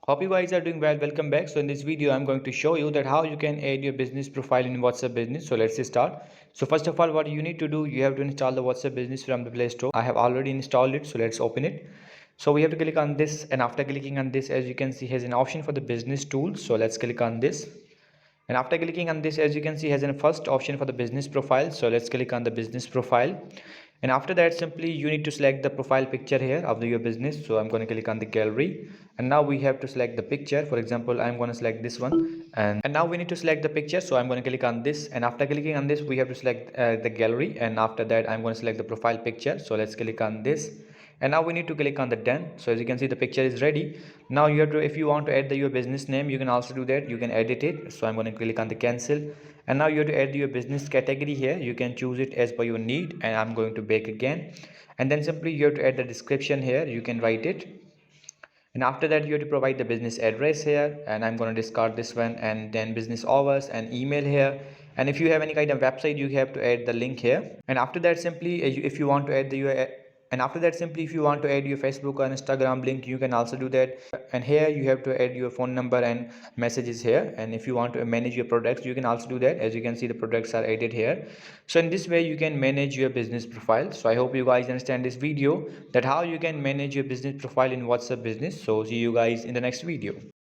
Hope you guys are doing well. Welcome back. So in this video, I'm going to show you that how you can add your business profile in WhatsApp Business. So let's start. So first of all, what you need to do, you have to install the WhatsApp Business from the Play Store. I have already installed it. So let's open it. So we have to click on this, and after clicking on this, as you can see, has an option for the business tools. So let's click on this. And after clicking on this, as you can see, has a first option for the business profile. So let's click on the business profile. And after that, simply you need to select the profile picture here of your business. So I'm going to click on the gallery, and now we have to select the picture. For example, I'm going to select this one, and now we need to select the picture. So I'm going to click on this, and after clicking on this, we have to select the gallery, and after that, I'm going to select the profile picture. So let's click on this, and now we need to click on the done. So as you can see, the picture is ready. Now you have to, if you want to add your business name, you can also do that. You can edit it. So I'm going to click on the cancel, and now you have to add your business category here. You can choose it as per your need, and I'm going to bake again. And then simply you have to add the description here. You can write it, and after that you have to provide the business address here, and I'm going to discard this one, and then business hours and email here. And if you have any kind of website, you have to add the link here. And after that, simply if you want to add the and after that, simply if you want to add your Facebook or Instagram link, you can also do that. And here you have to add your phone number and messages here. And if you want to manage your products, you can also do that. As you can see, the products are added here. So in this way you can manage your business profile. So I hope you guys understand this video, that how you can manage your business profile in WhatsApp Business. So see you guys in the next video.